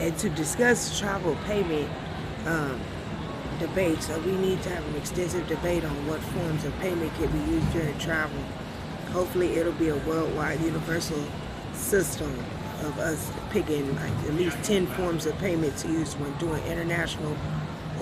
And to discuss travel payment um, debate, so we need to have an extensive debate on what forms of payment can be used during travel. Hopefully, it'll be a worldwide universal system of us picking like at least 10 forms of payment to use when doing international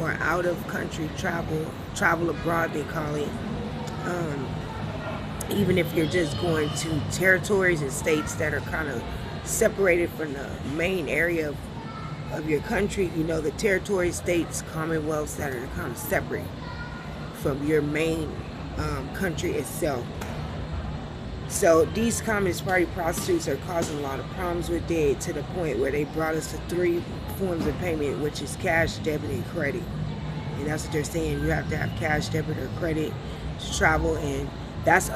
or out of country travel abroad, they call it. Um, Even if you're just going to territories and states that are kind of separated from the main area of your country, you know, the territory states, commonwealths that are kind of separate from your main country itself. So these Communist Party prostitutes are causing a lot of problems with it, to the point where they brought us to three forms of payment, which is cash, debit, and credit. And that's what they're saying. You have to have cash, debit, or credit to travel, and that's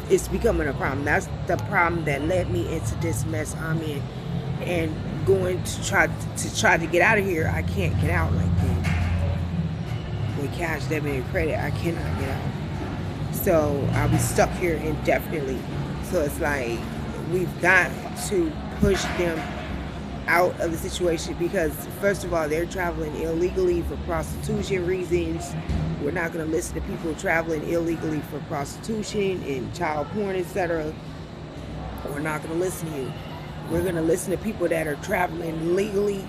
it's becoming a problem. That's the problem that led me into this mess I'm in, and going to try to get out of here. I can't get out like that with cash, debit, and credit. I cannot get out. So I'll be stuck here indefinitely. So it's like we've got to push them out of the situation, because first of all, they're traveling illegally for prostitution reasons. We're not going to listen to people traveling illegally for prostitution and child porn, etc. We're not going to listen to you. We're going to listen to people that are traveling legally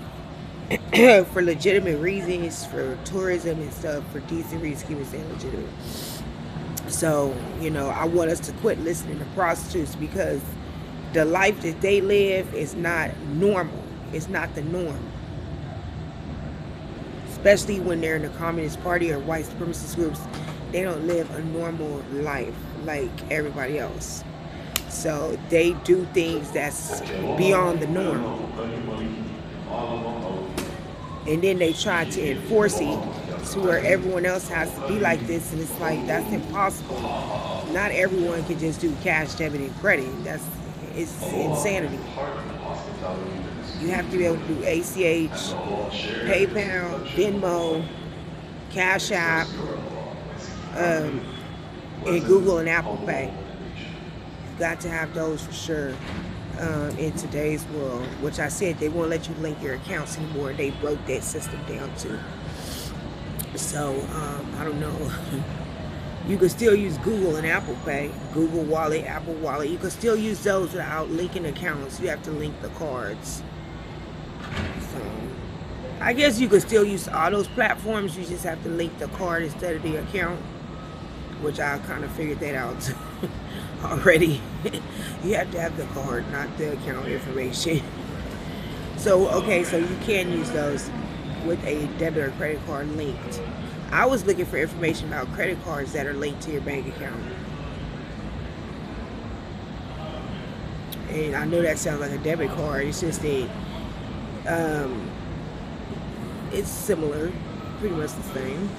for legitimate reasons, for tourism and stuff, for decent reasons. Keep it saying legitimate. So, you know, I want us to quit listening to prostitutes, because the life that they live is not normal. It's not the norm. Especially when they're in the Communist Party or white supremacist groups. They don't live a normal life like everybody else. So they do things that's beyond the norm. And then they try to enforce it to where everyone else has to be like this, and it's like, that's impossible. Not everyone can just do cash, debit, and credit. It's insanity. You have to be able to do ACH, PayPal, Venmo, Cash App, and Google and Apple Pay. You've got to have those for sure in today's world, which I said they won't let you link your accounts anymore. They broke that system down too. So, I don't know. You can still use Google and Apple Pay, Google Wallet, Apple Wallet. You can still use those without linking accounts. You have to link the cards. So, I guess you could still use all those platforms. You just have to link the card instead of the account, which I kind of figured that out already. You have to have the card, not the account information. So, okay, so you can use those with a debit or credit card linked. I was looking for information about credit cards that are linked to your bank account. And I know that sounds like a debit card. It's just that it's similar, pretty much the same.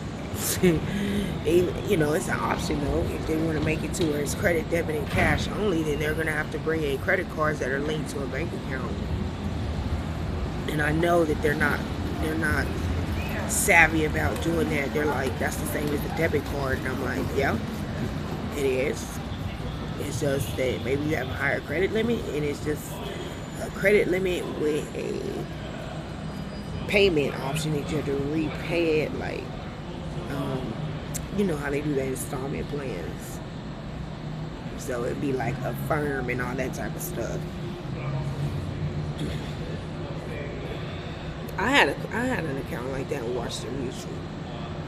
You know, it's an option though. If they want to make it to where it's credit, debit, and cash only, then they're going to have to bring in credit cards that are linked to a bank account. And I know that they're not savvy about doing that. They're like, that's the same as a debit card. And I'm like, yeah, it is. It's just that maybe you have a higher credit limit, and it's just a credit limit with a payment option that you have to repay it, like, you know how they do that installment plans. So it'd be like Affirm and all that type of stuff. I had an account like that with Washington Mutual.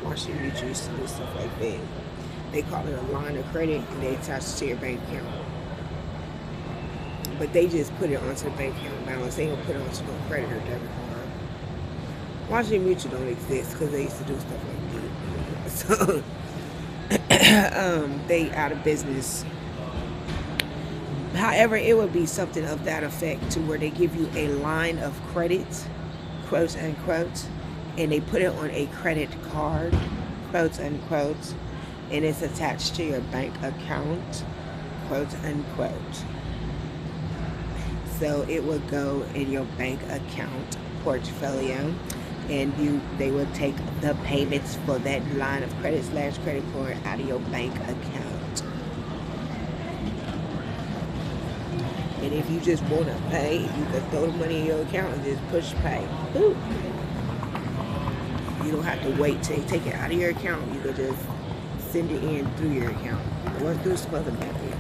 Washington Mutual used to do stuff like that. They call it a line of credit, and they attach it to your bank account. But they just put it onto the bank account balance. They don't put it onto no credit or debit card. Washington Mutual don't exist because they used to do stuff like that. So they out of business. However, it would be something of that effect, to where they give you a line of credit, quote unquote, and they put it on a credit card, quote unquote, and it's attached to your bank account, quote unquote. So it would go in your bank account portfolio, and they will take the payments for that line of credit / credit card out of your bank account. And if you just want to pay, you can throw the money in your account and just push pay. Boop. You don't have to wait till you take it out of your account. You can just send it in through your account or through some other method.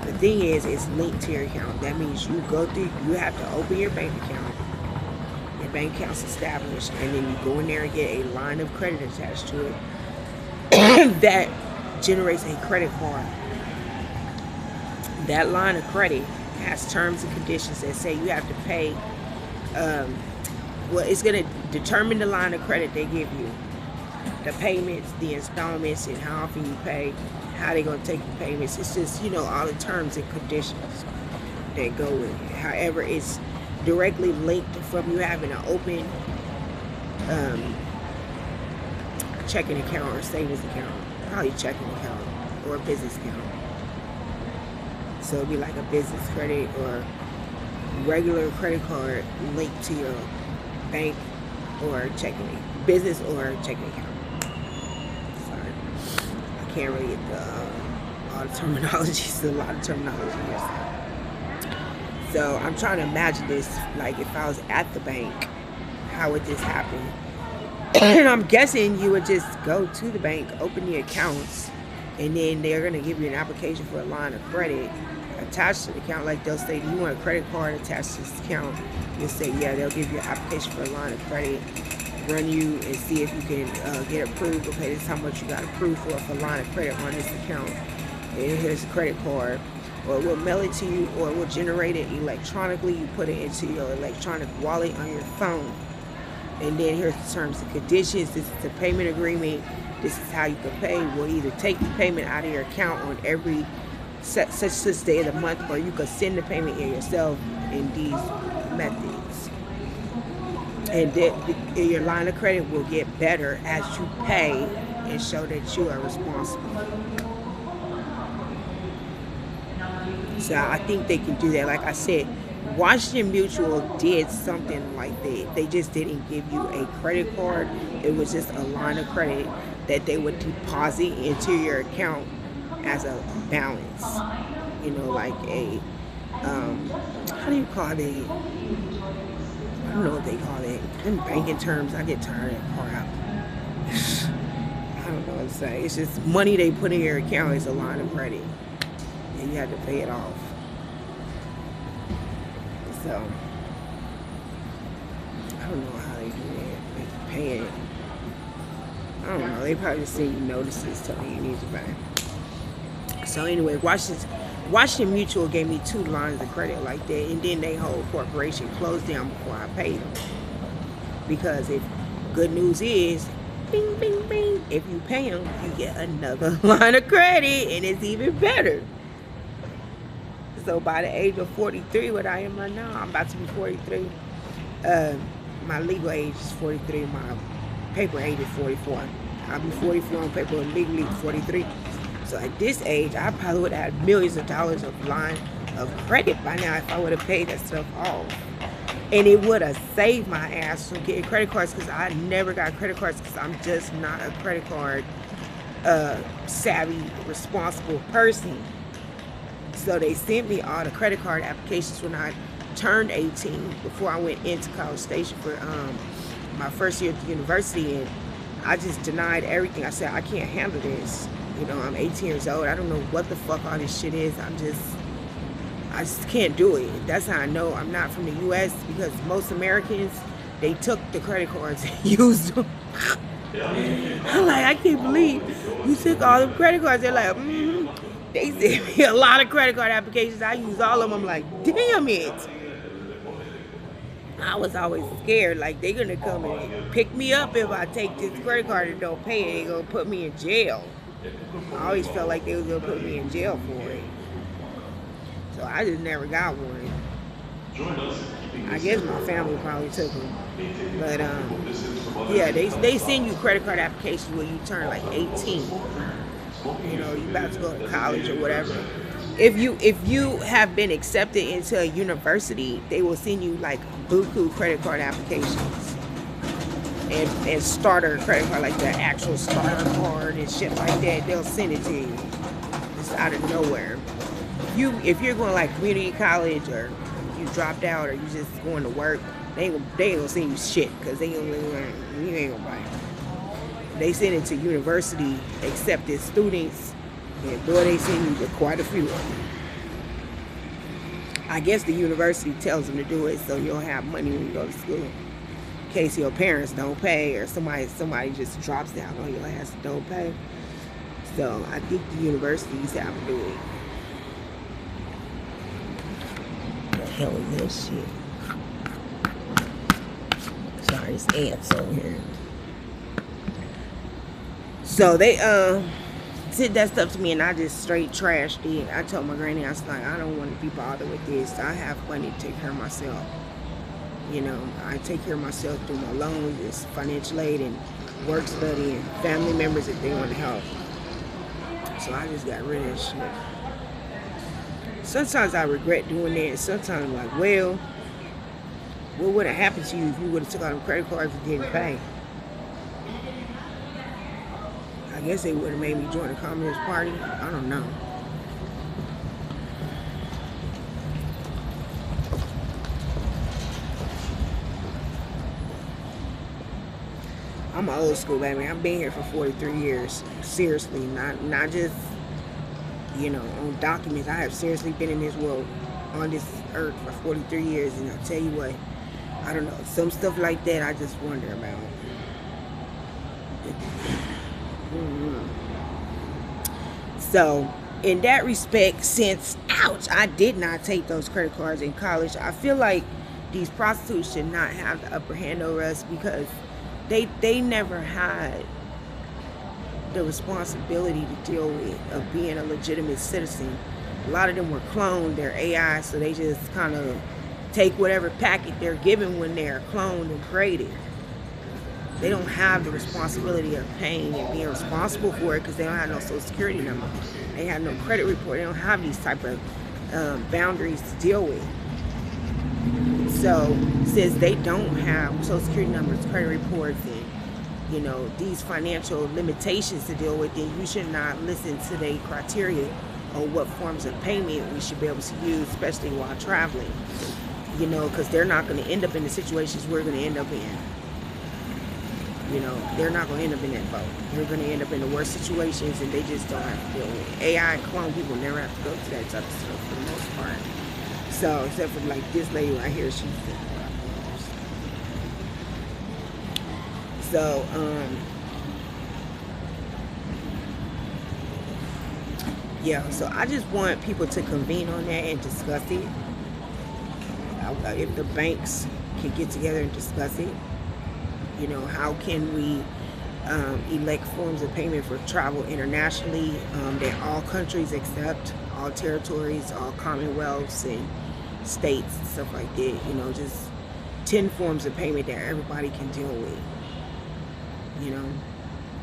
The thing is, it's linked to your account. That means you have to open your bank account. Your bank account's established, and then you go in there and get a line of credit attached to it that generates a credit card. That line of credit has terms and conditions that say you have to pay. Well, it's going to determine the line of credit they give you, the payments, the installments, and how often you pay, how they're going to take the payments. It's just, all the terms and conditions that go with it. However, it's directly linked from you having an open checking account or savings account, probably checking account or a business account. So it'd be like a business credit or regular credit card linked to your bank or checking, business or checking account. Sorry, I can't really get all the terminology. It's a lot of terminology here. So I'm trying to imagine this, like if I was at the bank, how would this happen? And I'm guessing you would just go to the bank, open the accounts, and then they're going to give you an application for a line of credit attached to the account. Like they'll say, do you want a credit card attached to this account? You'll say, yeah. They'll give you an application for a line of credit, run you and see if you can get approved. Okay, this is how much you got approved for a line of credit on this account. And here's a credit card. Or we'll mail it to you, or we'll generate it electronically. You put it into your electronic wallet on your phone. And then here's the terms and conditions. This is the payment agreement. This is how you can pay. We'll either take the payment out of your account on every such day of the month, or you can send the payment in yourself in these methods. And your line of credit will get better as you pay and show that you are responsible. So I think they can do that. Like I said, Washington Mutual did something like that. They just didn't give you a credit card. It was just a line of credit that they would deposit into your account as a balance. Like a, how do you call it? I don't know what they call it. In banking terms, I get tired of that crap. I don't know what to say. It's just money they put in your account is a line of credit. And you have to pay it off. So, I don't know how they do that. They pay it. I don't know. They probably just send you notices telling you need to pay. So anyway, Washington Mutual gave me 2 lines of credit like that, and then they whole corporation closed down before I paid them. Because if good news is, bing, bing, bing, if you pay them, you get another line of credit, and it's even better. So by the age of 43, what I am right now, I'm about to be 43. My legal age is 43. My paper age is 44. I'll be 44 on paper, legally 43. So at this age, I probably would have had millions of dollars of line of credit by now if I would have paid that stuff off. And it would have saved my ass from getting credit cards, because I never got credit cards because I'm just not a credit card savvy, responsible person. So they sent me all the credit card applications when I turned 18, before I went into College Station for my first year at the university, and I just denied everything. I said, I can't handle this. I'm 18 years old. I don't know what the fuck all this shit is. I just can't do it. That's how I know I'm not from the U.S., because most Americans, they took the credit cards and used them. I'm like, I can't believe you took all the credit cards. They're like, They sent me a lot of credit card applications. I use all of them. I'm like, damn it. I was always scared, like they're gonna come and pick me up if I take this credit card and don't pay it. They're gonna put me in jail. I always felt like they was gonna put me in jail for it. So I just never got one. I guess my family probably took them. But yeah, they send you credit card applications when you turn like 18. You about to go to college or whatever. If you have been accepted into a university, they will send you like buku credit card applications and starter credit card, like the actual starter card and shit like that. They'll send it to you. It's out of nowhere. if you're going like community college, or you dropped out, or you just going to work, they ain't gonna send you shit, because they ain't gonna learn. You ain't gonna buy it. They send it to university accepted students, and boy, they send you to quite a few of them. I guess the university tells them to do it so you'll have money when you go to school, in case your parents don't pay, or somebody just drops down on your ass and don't pay. So I think the universities have to do it. What the hell is this shit? Sorry, there's ants on here. So they sent that stuff to me, and I just straight trashed it. I told my granny, I was like, I don't want to be bothered with this. I have money to take care of myself. You know, I take care of myself through my loans, it's financial aid, and work study, and family members if they want to help. So I just got rid of that shit. Sometimes I regret doing that. Sometimes I'm like, well, what would have happened to you if you would have took out them credit cards and didn't pay? I guess they would have made me join the Communist Party. I don't know. I'm an old school baby. I've been here for 43 years. Seriously, not just, you know, on documents. I have seriously been in this world, on this earth, for 43 years. And I'll tell you what, I don't know, some stuff like that I just wonder about. So, in that respect, since, ouch, I did not take those credit cards in college, I feel like these prostitutes should not have the upper hand over us, because they never had the responsibility to deal with of being a legitimate citizen. A lot of them were cloned, they're AI, so they just kind of take whatever packet they're given when they're cloned and created. They don't have the responsibility of paying and being responsible for it, because they don't have no social security number. They have no credit report. They don't have these type of boundaries to deal with. So since they don't have social security numbers, credit reports, and, you know, these financial limitations to deal with, then you should not listen to their criteria on what forms of payment we should be able to use, especially while traveling. You know, because they're not going to end up in the situations we're going to end up in. You know, they're not going to end up in that boat. They're going to end up in the worst situations, and they just don't have to deal with it. AI and clone people never have to go through that type of stuff for the most part. So, except for like this lady right here, she's so, yeah, so I just want people to convene on that and discuss it. If the banks can get together and discuss it, you know, how can we elect forms of payment for travel internationally that all countries accept, all territories, all commonwealths and states and stuff like that. You know, just 10 forms of payment that everybody can deal with, you know.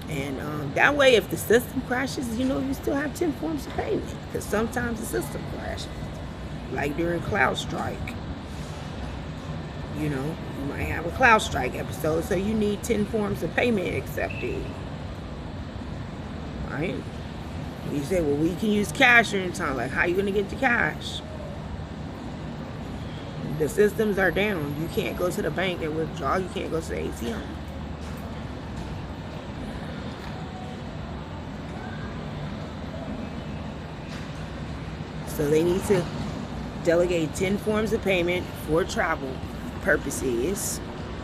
And that way, if the system crashes, you know, you still have 10 forms of payment, because sometimes the system crashes, like during CrowdStrike. You know, you might have a CrowdStrike episode, so you need 10 forms of payment accepted. Right? You say, well, we can use cash during time. Like, how are you going to get the cash? The systems are down. You can't go to the bank and withdraw. You can't go to the ATM. So they need to delegate 10 forms of payment for travel purposes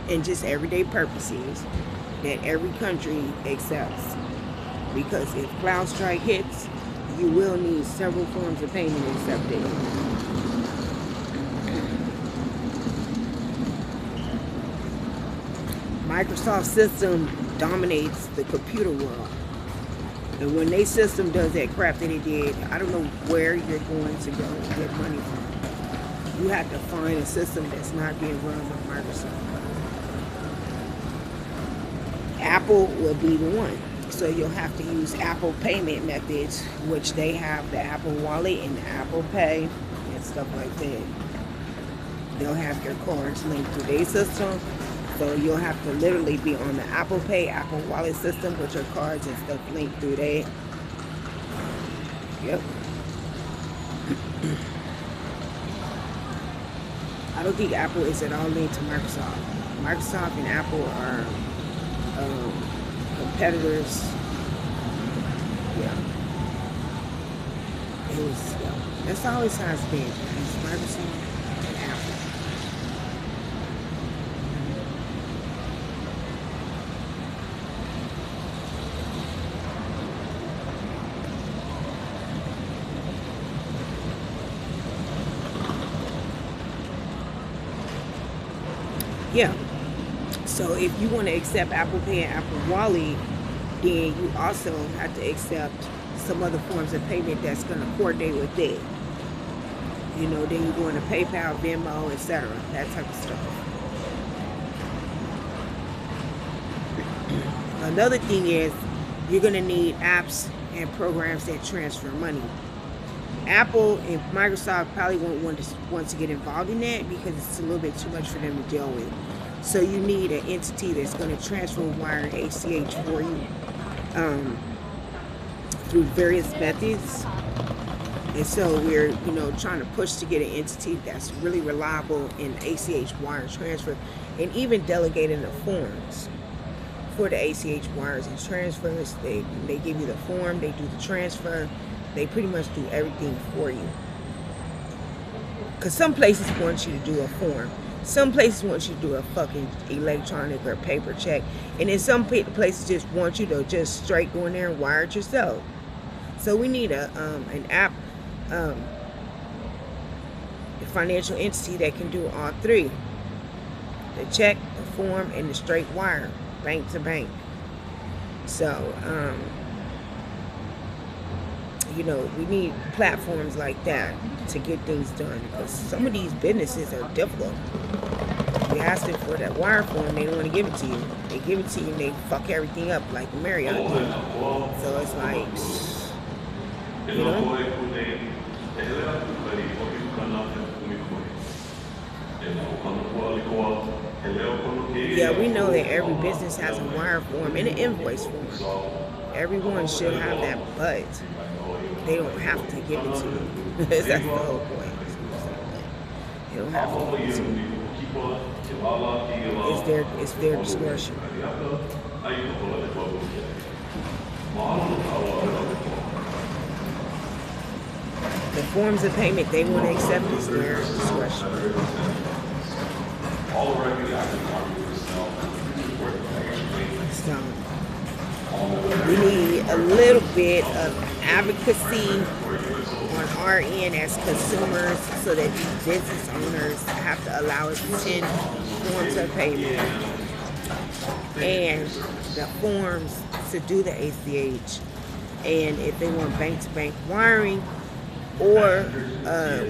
and just everyday purposes that every country accepts. Because if CrowdStrike hits, you will need several forms of payment accepted. Microsoft system dominates the computer world. And when their system does that crap that it did, I don't know where you're going to go and get money from. You have to find a system that's not being run by Microsoft. Apple will be the one. So you'll have to use Apple payment methods, which they have the Apple Wallet and the Apple Pay and stuff like that. They'll have your cards linked to their system. So you'll have to literally be on the Apple Pay, Apple Wallet system with your cards and stuff linked through that. Yep. I don't think Apple is at all linked to Microsoft. Microsoft and Apple are competitors. Yeah. Yeah. That's always how it's been. It's Microsoft and Apple. Yeah. So if you want to accept Apple Pay and Apple Wallet, then you also have to accept some other forms of payment that's going to coordinate with it. You know, then you go into PayPal, Venmo, etc. That type of stuff. Another thing is you're going to need apps and programs that transfer money. Apple and Microsoft probably won't want to get involved in that because it's a little bit too much for them to deal with. So you need an entity that's going to transfer wire ACH for you through various methods. And so we're, trying to push to get an entity that's really reliable in ACH wire transfer, and even delegating the forms for the ACH wires and transfers. They give you the form, they do the transfer, they pretty much do everything for you. Because some places want you to do a form. Some places want you to do a fucking electronic or paper check. And then some places just want you to just straight go in there and wire it yourself. So we need an app, a financial entity that can do all three. The check, the form, and the straight wire, bank to bank. So, we need platforms like that to get things done, because some of these businesses are difficult. You ask them for that wire form, they don't want to give it to you. They give it to you and they fuck everything up like Marriott did. So it's like, Yeah, we know that every business has a wire form and an invoice form. Everyone should have that, but they don't have to give it to you. That's the whole point. They don't have to give it to you. It's their discretion. The forms of payment they want to accept is their discretion. So we need a little bit of advocacy on our end as consumers, so that these business owners have to allow us to send forms of payment and the forms to do the ACH. And if they want bank-to-bank wiring or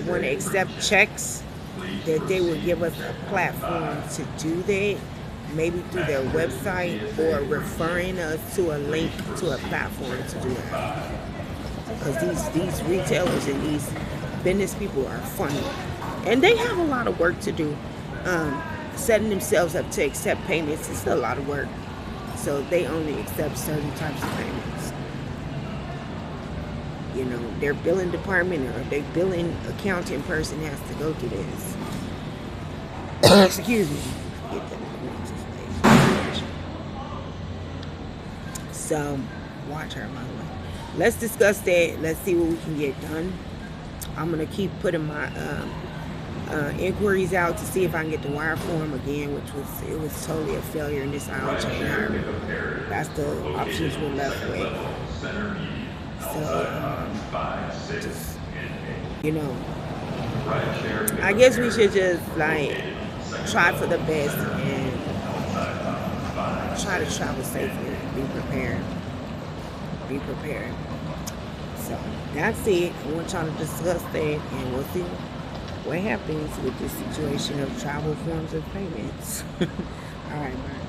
want to accept checks, that they will give us a platform to do that, maybe through their website or referring us to a link to a platform to do that. Because these retailers and these business people are funny, and they have a lot of work to do. Setting themselves up to accept payments is a lot of work, so they only accept certain types of payments. Their billing department or their billing accounting person has to go through this. Excuse me. So watch her, by the way. Let's discuss that. Let's see what we can get done. I'm going to keep putting my inquiries out to see if I can get the wire form again, which was totally a failure in this aisle chain. That's the options we're left with. So, I guess we should just try for the best and try to travel safely. Be prepared. So that's it. I want y'all to discuss that, and we'll see what happens with this situation of travel forms of payments. All right, bye.